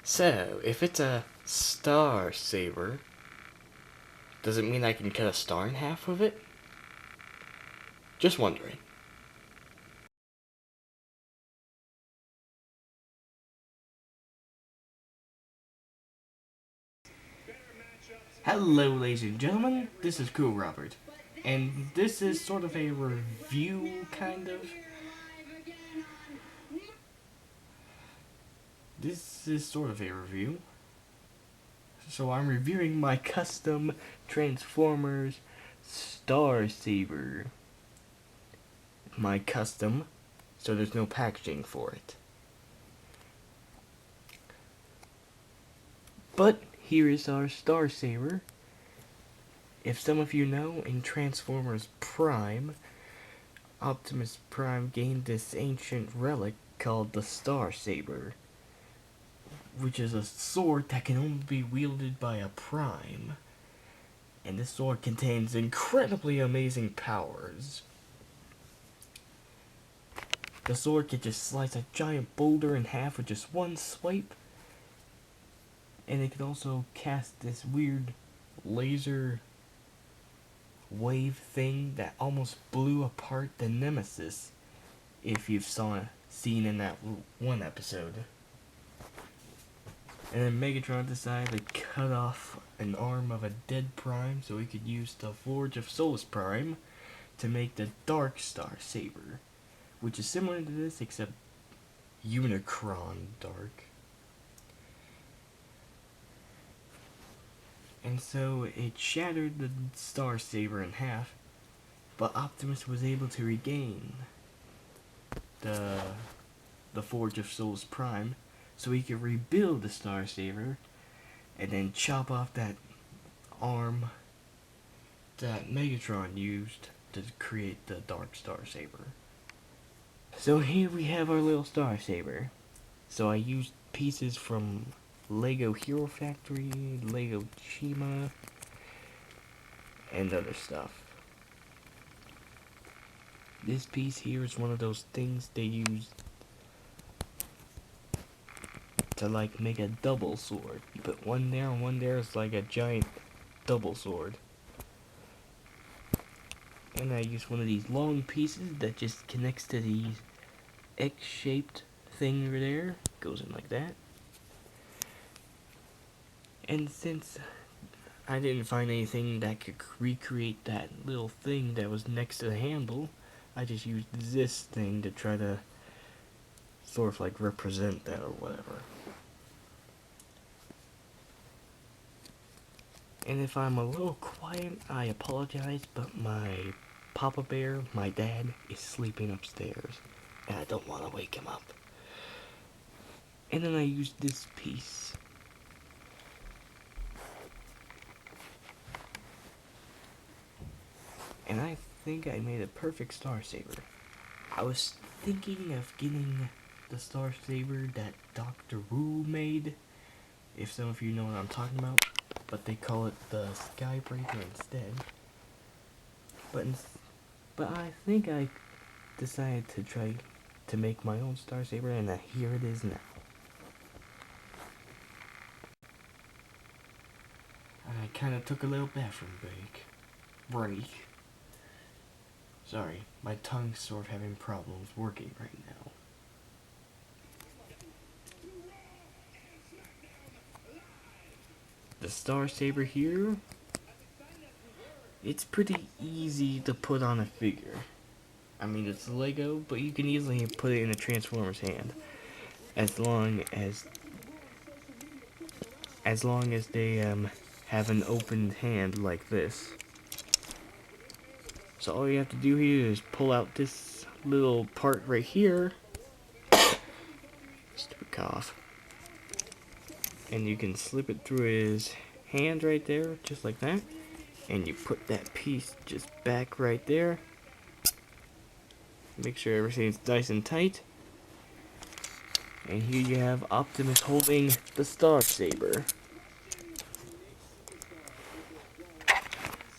So, if it's a star saber, does it mean I can cut a star in half with it? Just wondering. Hello, ladies and gentlemen, this is Cool Robert, and this is sort of a review, kind of. This is sort of a review. So I'm reviewing my custom Transformers Star Saber. My custom, so there's no packaging for it. But here is our Star Saber. If some of you know, in Transformers Prime, Optimus Prime gained this ancient relic called the Star Saber, which is a sword that can only be wielded by a Prime. And this sword contains incredibly amazing powers. The sword can just slice a giant boulder in half with just one swipe. And it can also cast this weird laser wave thing that almost blew apart the Nemesis, if you've seen in that one episode. And then Megatron decided to cut off an arm of a dead Prime so he could use the Forge of Solus Prime to make the Dark Star Saber, which is similar to this except Unicron Dark. And so it shattered the Star Saber in half, but Optimus was able to regain the Forge of Solus Prime so he could rebuild the Star Saber and then chop off that arm that Megatron used to create the Dark Star Saber. So here we have our little Star Saber. So I used pieces from Lego Hero Factory, Lego Chima, and other stuff. This piece here is one of those things they use to like make a double sword. You put one there and one there, it's like a giant double sword. And I use one of these long pieces that just connects to the X-shaped thing over there. Goes in like that. And since I didn't find anything that could recreate that little thing that was next to the handle, I just used this thing to try to sort of like represent that or whatever. And if I'm a little quiet, I apologize, but my Papa Bear, my dad, is sleeping upstairs, and I don't want to wake him up. And then I used this piece. And I think I made a perfect Star Saber. I was thinking of getting the Star Saber that Dr. Wu made, if some of you know what I'm talking about, but they call it the Skybreaker instead. But I think I decided to try to make my own Star Saber, and here it is now. I kind of took a little bathroom break. Sorry, my tongue's sort of having problems working right now. The Star Saber here, it's pretty easy to put on a figure. I mean, it's Lego, but you can easily put it in a Transformer's hand, as long as they have an open hand like this. So all you have to do here is pull out this little part right here. Stupid cough. And you can slip it through his hand right there, just like that. And you put that piece just back right there. Make sure everything's nice and tight. And here you have Optimus holding the Star Saber.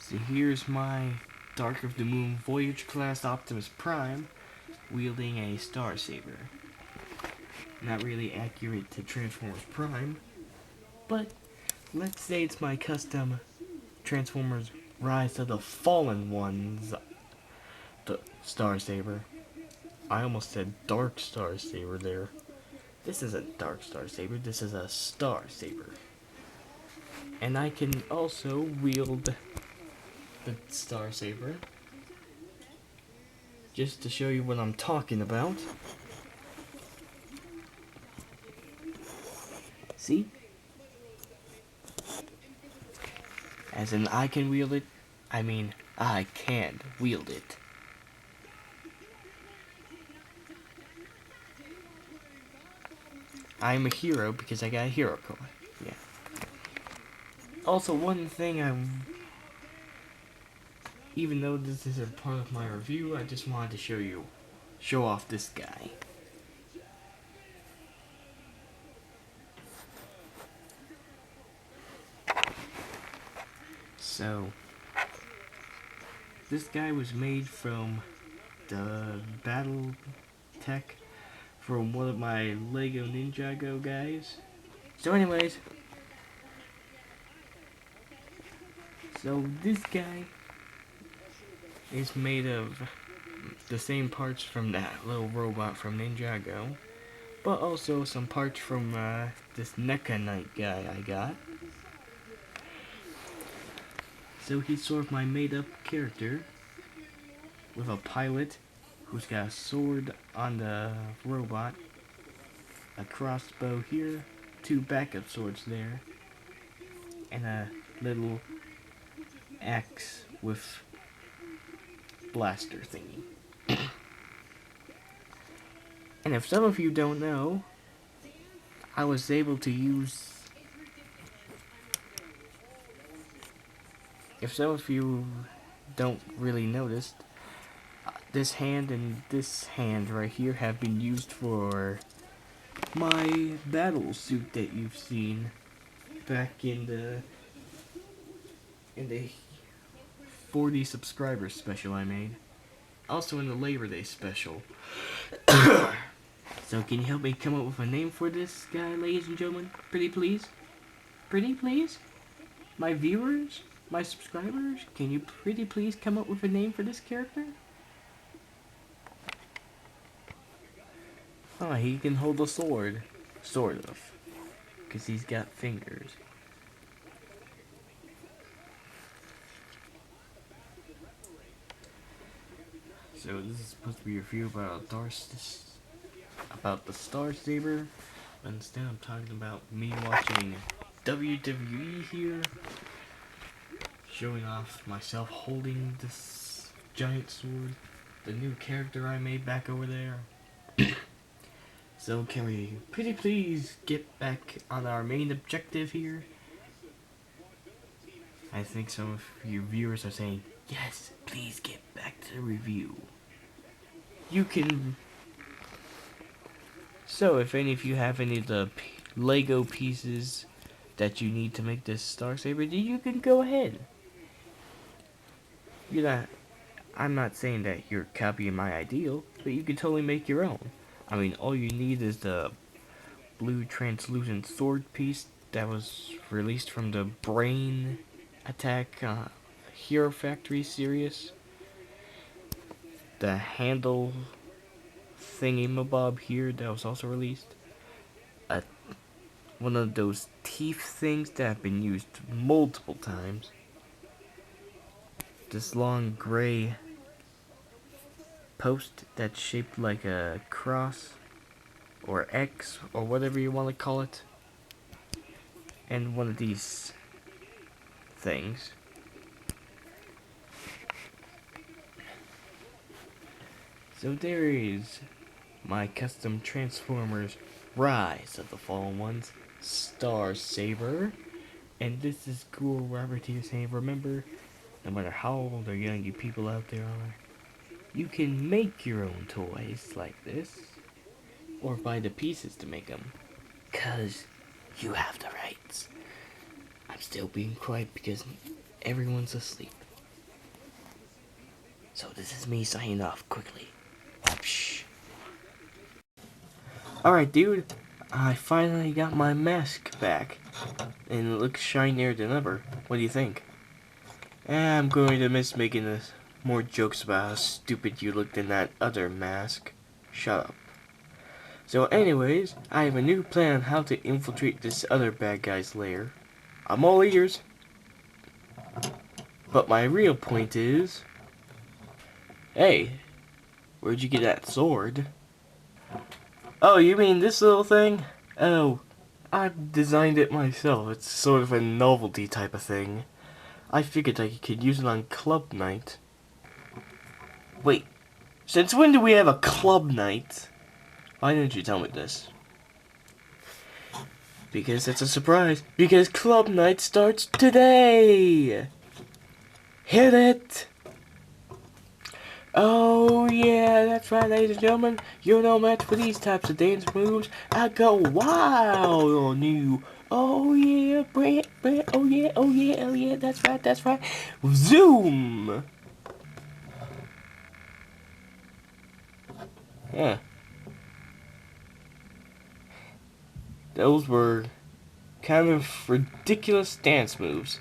So here's my Dark of the Moon Voyage class Optimus Prime wielding a Star Saber. not really accurate to Transformers Prime, but let's say it's my custom Transformers Rise of the Fallen Ones the Star Saber. I almost said Dark Star Saber there. This isn't Dark Star Saber, this is a Star Saber. And I can also wield the Star Saber just to show you what I'm talking about. See? As in I can wield it, I mean I can wield it. I'm a hero because I got a hero card. Yeah. Also, one thing even though this isn't part of my review, I just wanted to show off this guy. So, this guy was made from the battle tech from one of my Lego Ninjago guys. So anyways, so this guy is made of the same parts from that little robot from Ninjago, but also some parts from this NECA Knight guy I got. So he's sort of my made-up character with a pilot who's got a sword on the robot, a crossbow here, 2 backup swords there, and a little axe with blaster thingy. And if some of you don't know, I was able to use... If some of you don't really notice, this hand and this hand right here have been used for my battle suit that you've seen back in the 40 subscribers special I made. Also in the Labor Day special. So can you help me come up with a name for this guy, ladies and gentlemen? Pretty please? Pretty please? My viewers? My subscribers? Can you pretty please come up with a name for this character? Oh, he can hold a sword. Sort of. Because he's got fingers. So this is supposed to be a review about the Star Saber. But instead I'm talking about me watching WWE here. Showing off myself holding this giant sword. The new character I made back over there. So can we pretty please get back on our main objective here? I think some of you viewers are saying, yes, please get back to the review. You can... So if any of you have any of the Lego pieces that you need to make this Star Saber, you can go ahead. I'm not saying that you're copying my ideal, but you can totally make your own. I mean, all you need is the blue translucent sword piece that was released from the Brain Attack Hero Factory series. The handle thingy-mabob here that was also released. One of those teeth things that have been used multiple times. This long gray post that's shaped like a cross or X or whatever you want to call it, and one of these things. So there is my custom Transformers Rise of the Fallen Ones Star Saber, and this is cool. Robert here saying, remember, no matter how old or young you people out there are, you can make your own toys like this, or buy the pieces to make them, 'cause you have the rights. I'm still being quiet because everyone's asleep. So this is me signing off quickly. Shh. Alright, dude. I finally got my mask back. And it looks shinier than ever. What do you think? I'm going to miss making more jokes about how stupid you looked in that other mask. Shut up. So anyways, I have a new plan on how to infiltrate this other bad guy's lair. I'm all ears. But my real point is... Hey, where'd you get that sword? Oh, you mean this little thing? Oh, I designed it myself. It's sort of a novelty type of thing. I figured I could use it on club night. Wait, since when do we have a club night? Why didn't you tell me this? Because it's a surprise. Because club night starts today! Hit it! Oh yeah, that's right, ladies and gentlemen. You're no match for these types of dance moves. I go wild on you. Oh yeah, Brent, oh yeah, oh yeah, oh yeah, that's right. Zoom! Yeah. Those were kind of ridiculous dance moves.